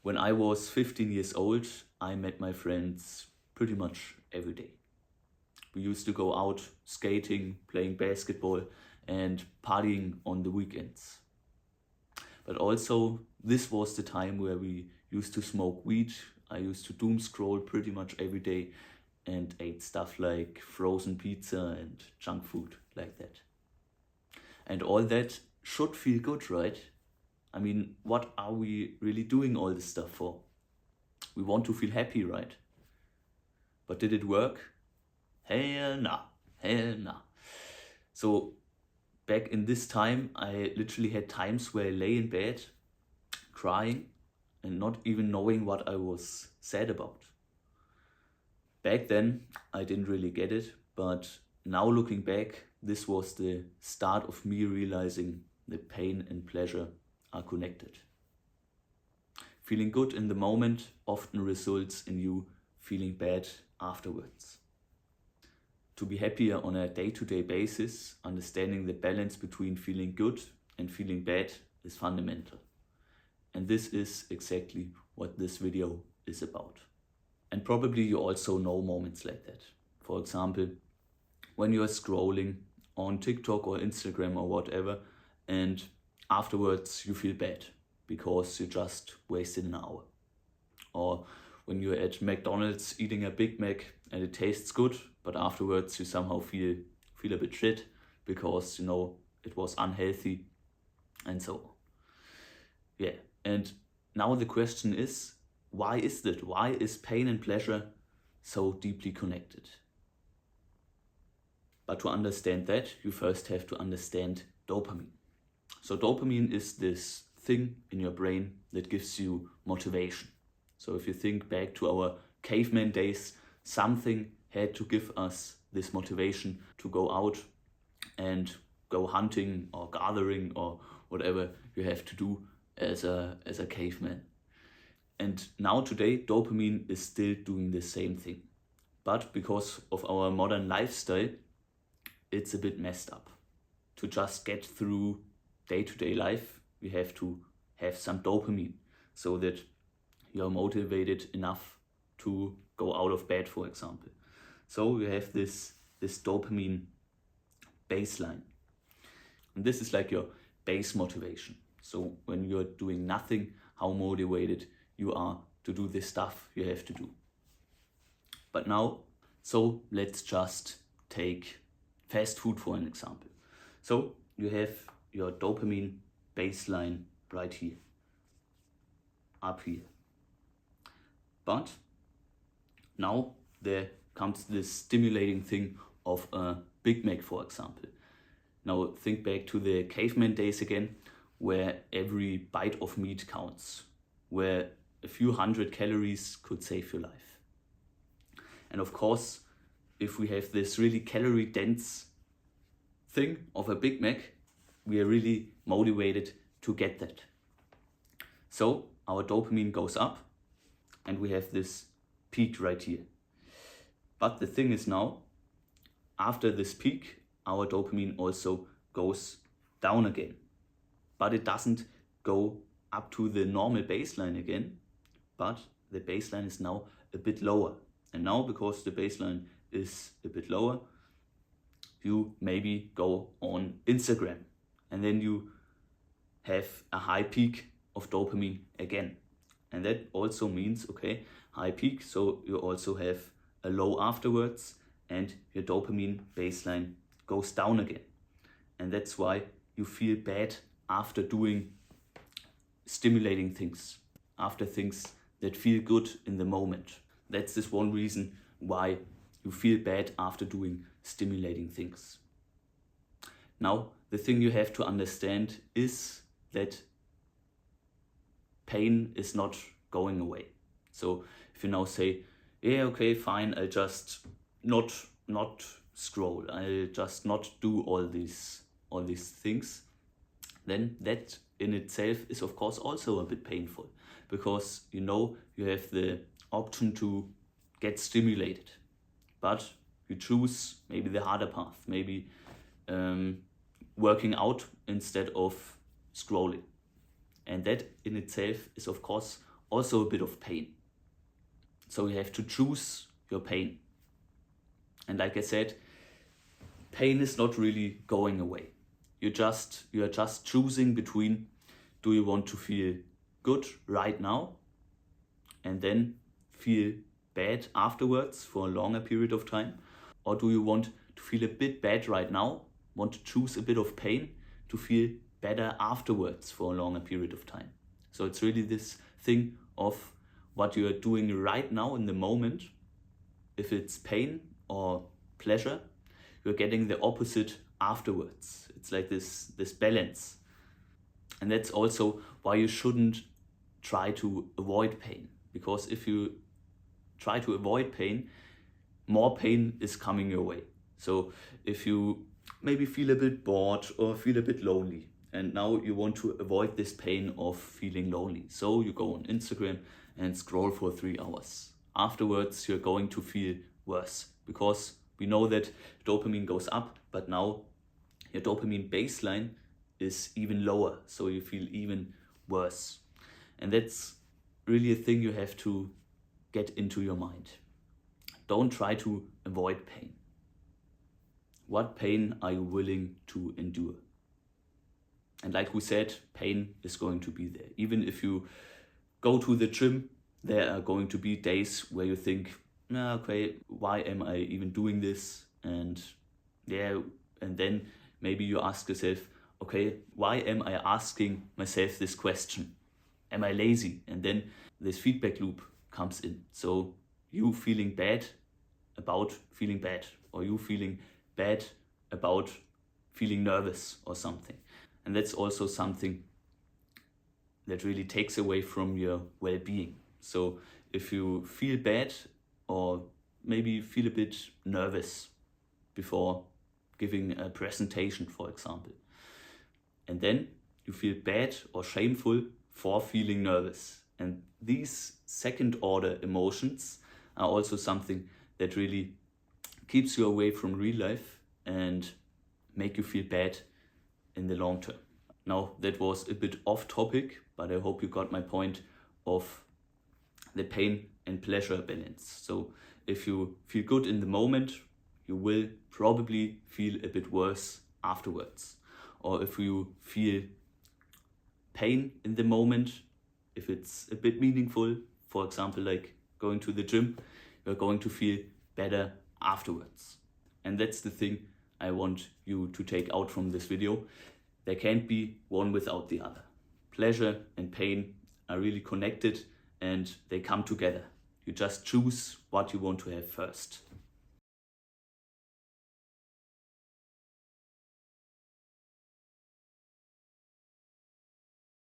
When I was 15 years old, I met my friends pretty much every day. We used to go out skating, playing basketball, and partying on the weekends. But also, this was the time where we used to smoke weed. I used to doom scroll pretty much every day and ate stuff like frozen pizza and junk food like that. And all that should feel good, right? I mean, what are we really doing all this stuff for? We want to feel happy, right? But did it work? Hell nah, hell nah. So back in this time, I literally had times where I lay in bed crying and not even knowing what I was sad about. Back then, I didn't really get it, but now looking back, this was the start of me realizing that pain and pleasure are connected. Feeling good in the moment often results in you feeling bad afterwards. To be happier on a day-to-day basis, understanding the balance between feeling good and feeling bad is fundamental. And this is exactly what this video is about. And probably you also know moments like that. For example, when you are scrolling on TikTok or Instagram or whatever, and afterwards you feel bad because you just wasted an hour. Or when you're at McDonald's eating a Big Mac and it tastes good, but afterwards you somehow feel a bit shit because it was unhealthy and so on. Yeah, and now the question is, why is that? Why is pain and pleasure so deeply connected? But to understand that, you first have to understand dopamine. So dopamine is this thing in your brain that gives you motivation. So if you think back to our caveman days, something had to give us this motivation to go out and go hunting or gathering or whatever you have to do as a caveman. And now today, dopamine is still doing the same thing. But because of our modern lifestyle, it's a bit messed up. To just get through day-to-day life, we have to have some dopamine so that you're motivated enough to go out of bed, for example. So you have this dopamine baseline. And this is like your base motivation. So when you're doing nothing, how motivated you are to do the stuff you have to do. But now, so let's just take fast food for an example. So you have your dopamine baseline right here, up here. But now there comes this stimulating thing of a Big Mac, for example. Now think back to the caveman days again, where every bite of meat counts, where a few hundred calories could save your life. And of course, if we have this really calorie dense thing of a Big Mac, we are really motivated to get that. So our dopamine goes up and we have this peak right here. But the thing is now, after this peak, our dopamine also goes down again. But it doesn't go up to the normal baseline again, but the baseline is now a bit lower. And now, because the baseline is a bit lower, you maybe go on Instagram and then you have a high peak of dopamine again. And that also means, okay, high peak, so you also have a low afterwards and your dopamine baseline goes down again. And that's why you feel bad after doing stimulating things, after things that feel good in the moment. That's this one reason why you feel bad after doing stimulating things. Now, the thing you have to understand is that pain is not going away. So if you now say, yeah, okay, fine, I'll just not scroll, I'll just not do all these things, then that in itself is of course also a bit painful, because you have the option to get stimulated, but you choose maybe the harder path, maybe working out instead of scrolling. And that in itself is of course also a bit of pain. So you have to choose your pain. And like I said, pain is not really going away. You are just choosing between, do you want to feel good right now and then feel bad afterwards for a longer period of time? Or do you want to feel a bit bad right now, want to choose a bit of pain to feel better afterwards for a longer period of time? So it's really this thing of what you are doing right now in the moment. If it's pain or pleasure, you're getting the opposite afterwards. It's like this balance. And that's also why you shouldn't try to avoid pain. Because if you try to avoid pain, more pain is coming your way. So if you maybe feel a bit bored or feel a bit lonely, and now you want to avoid this pain of feeling lonely, so you go on Instagram and scroll for 3 hours. Afterwards, you're going to feel worse, because we know that dopamine goes up, but now your dopamine baseline is even lower, so you feel even worse. And that's really a thing you have to get into your mind. Don't try to avoid pain. What pain are you willing to endure? And like we said, pain is going to be there. Even if you go to the gym, there are going to be days where you think, okay, why am I even doing this? And then maybe you ask yourself, okay, why am I asking myself this question? Am I lazy? And then this feedback loop comes in. So you feeling bad about feeling bad, or you feeling bad about feeling nervous or something. And that's also something that really takes away from your well-being. So if you feel bad or maybe feel a bit nervous before giving a presentation, for example, and then you feel bad or shameful for feeling nervous. And these second order emotions are also something that really keeps you away from real life and make you feel bad in the long term. Now, that was a bit off topic, but I hope you got my point of the pain and pleasure balance. So if you feel good in the moment, you will probably feel a bit worse afterwards. Or if you feel pain in the moment, if it's a bit meaningful, for example, like going to the gym, you're going to feel better afterwards. And that's the thing I want you to take out from this video. There can't be one without the other. Pleasure and pain are really connected and they come together. You just choose what you want to have first.